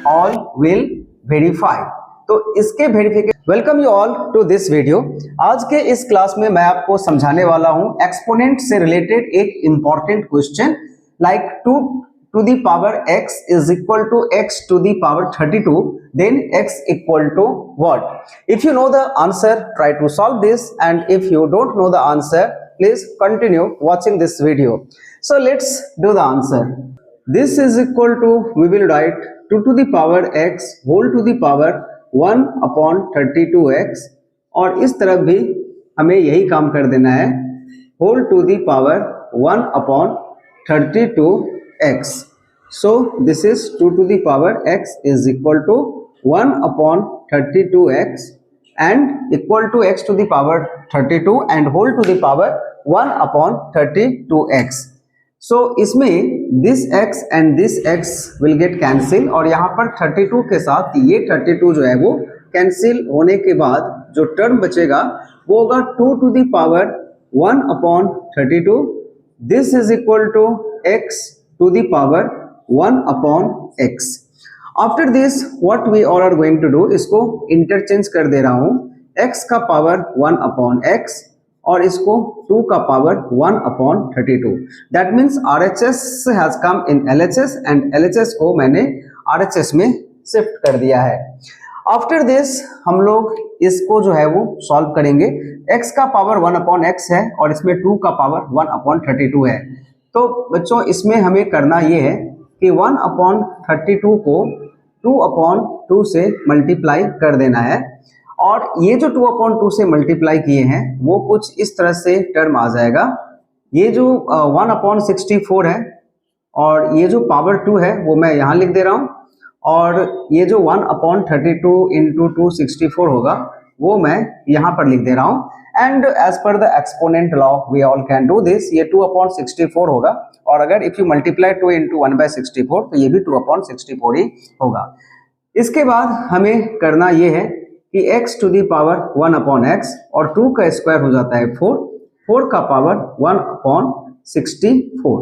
All will verify. तो इसके verification, welcome you all to this video. आज के इस क्लास में मैं आपको समझाने वाला हूं एक्सपोनेंट से रिलेटेड एक important question like 2 to the power x is equal to x to the power 32, then x equal to what? If you know the answer, try to solve this, and if you don't know the answer, please continue watching this video. So let's do the answer. This is equal to, we will write 2 to the power x whole to the power 1 upon 32x, और इस तरफ भी हमें यही काम कर देना है, whole to the power 1 upon 32x. So this is 2 to the power x is equal to 1 upon 32x and equal to x to the power 32 and whole to the power 1 upon 32x. So इसमें this x and this x will get cancel, और यहाँ पर 32 के साथ ये 32 जो है वो कैंसिल होने के बाद जो टर्म बचेगा वो होगा 2 to the power 1 upon 32. This is equal to x to the power 1 upon x. After this what we all are going to do, इसको इंटरचेंज कर दे रहा हूं, x का पावर 1 upon x और इसको 2 का power 1 upon 32. That means RHS has come in LHS and LHS को मैंने RHS में शिफ्ट कर दिया है. आफ्टर दिस हम लोग इसको जो है वो सॉल्व करेंगे. x का पावर 1 अपॉन x है और इसमें 2 का पावर 1 अपॉन 32 है. तो बच्चों इसमें हमें करना ये है कि 1 अपॉन 32 को 2 अपॉन 2 से मल्टीप्लाई कर देना है, और ये जो 2 अपॉन 2 से मल्टीप्लाई किए हैं वो कुछ इस तरह से टर्म आ जाएगा. ये जो 1 अपॉन 64 है और ये जो पावर 2 है वो मैं यहाँ लिख दे रहा हूँ, और ये जो 1 अपॉन 32 इंटू 264 होगा वो मैं यहाँ पर लिख दे रहा हूँ. And as per the exponent law we all can do this. ये 2 अपॉन 64 होगा, और अगर इफ यू मल्टीप्लाई 2 इंटू 1/64 तो ये भी 2 अपॉन 64 ही होगा. इसके बाद हमें करना ये है कि x to the power 1 upon x और 2 का स्क्वायर हो जाता है 4, 4 का पावर 1 अपॉन 64.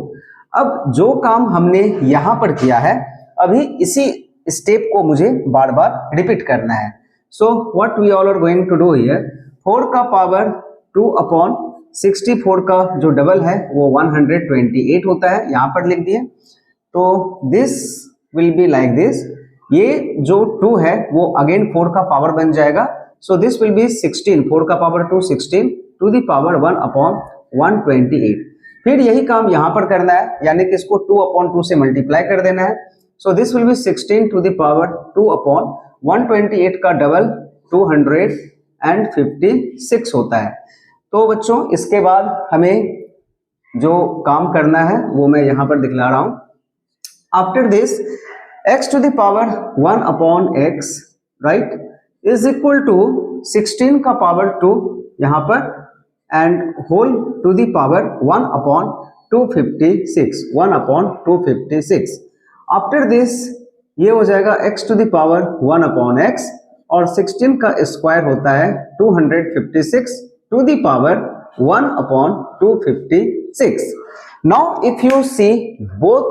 अब जो काम हमने यहाँ पर किया है अभी इसी स्टेप को मुझे बार बार रिपीट करना है. So what we all are going to do here, 4 का पावर 2 अपॉन 64 का जो डबल है वो 128 होता है, यहाँ पर लिख दिए. तो this will be like this. ये जो 2 है वो अगेन 4 का पावर बन जाएगा. सो दिस विल बी 16, 4 का power 2 16 to the power 1 upon 128. फिर यही काम यहाँ पर करना है, यानी कि इसको 2 अपॉन 2 से मल्टीप्लाई कर देना है. So this will be 16 to the power 2 upon 128 का डबल 256 होता है. तो बच्चों इसके बाद हमें जो काम करना है वो मैं यहाँ पर दिखला रहा हूँ. After this x to the power 1 upon x right is equal to 16 का पावर 2 यहाँ पर and whole to the power 1 upon 256, 1 upon 256. After this ये हो जाएगा x to the power 1 upon x और 16 का स्क्वायर होता है 256 to the power 1 upon 256. Now if you see both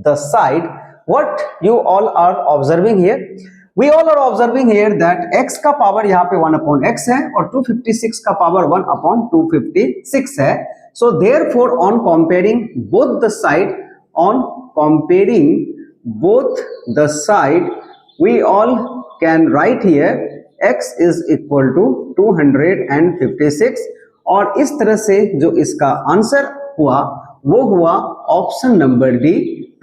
the side, what you all are observing here, we all are observing here that x का power यहाँ पे 1 upon x है और 256 का पावर 1 अपॉन 256 है. So therefore on comparing both the side, on comparing both the side, we all can write here x is equal to 256, और इस तरह से जो इसका आंसर हुआ वो हुआ ऑप्शन नंबर डी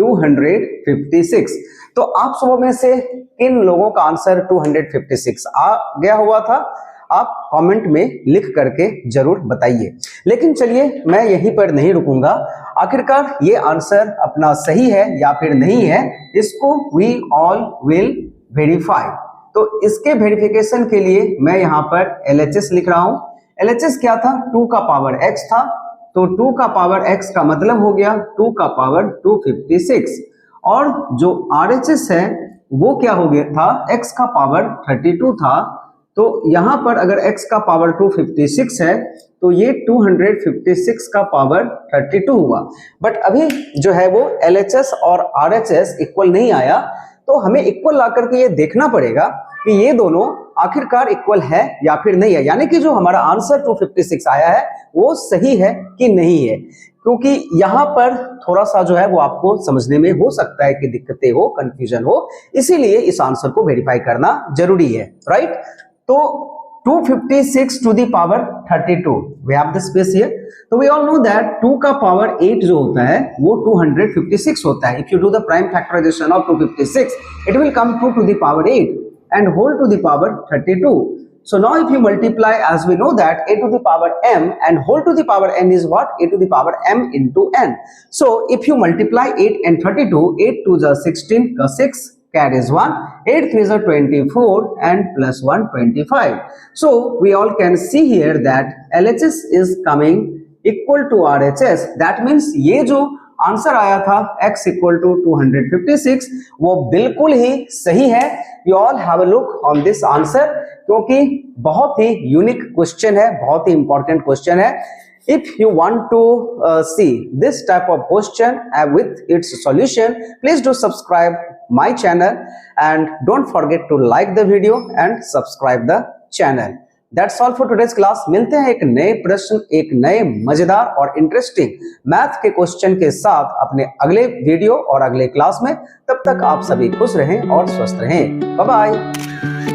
256. तो आप सबों में से किन लोगों का आंसर 256 आ गया हुआ था, आप कमेंट में लिख करके जरूर बताइए. लेकिन चलिए मैं यहीं पर नहीं रुकूंगा, आखिरकार ये आंसर अपना सही है या फिर नहीं है इसको वी ऑल विल वेरीफाई. तो इसके वेरिफिकेशन के लिए मैं यहाँ पर LHS लिख रहा हूँ. LHS क्या था, 2 का पावर x था, तो 2 का पावर x का मतलब हो गया 2 का पावर 256, और जो RHS है वो क्या हो गया था, x का पावर 32 था. तो यहां पर अगर x का पावर 256 है तो ये 256 का पावर 32 हुआ. बट अभी जो है वो LHS और RHS इक्वल नहीं आया, तो हमें इक्वल ला करके ये देखना पड़ेगा कि ये दोनों आखिरकार इक्वल है या फिर नहीं है, यानी कि जो हमारा आंसर 256 आया है वो सही है कि नहीं है। क्योंकि यहां पर थोड़ा सा जो है वो आपको समझने में हो सकता है कि दिक्कतें हो, कंफ्यूजन हो, इसीलिए इस आंसर को वेरीफाई करना जरूरी है, राइट। तो 256 to the power 32, we have the space here. तो we all know that 2 का power 8 जो होता है वो 256 होता है। If you do the prime factorization of 256, it will come 2 to the power 8 and whole to the power 32. So now if you multiply, as we know that a to the power m and whole to the power n is what? A to the power m into n. So if you multiply 8 and 32, 8 2 is 16, 6 carries 1, 8 3 is 24 and plus 1 25. So we all can see here that LHS is coming equal to RHS. That means ये जो answer आया था x equal to 256 वो बिल्कुल ही सही है। You all have a look on this answer, क्योंकि बहुत ही यूनिक क्वेश्चन है, बहुत ही इंपॉर्टेंट क्वेश्चन है। If you want to see this type of question with its solution, please do subscribe my channel and don't forget to like the video and subscribe the channel. That's all for today's class. मिलते हैं एक नए प्रश्न, एक नए मजेदार और interesting math के क्वेश्चन के साथ अपने अगले वीडियो और अगले क्लास में। तब तक आप सभी खुश रहें और स्वस्थ रहें। Bye bye.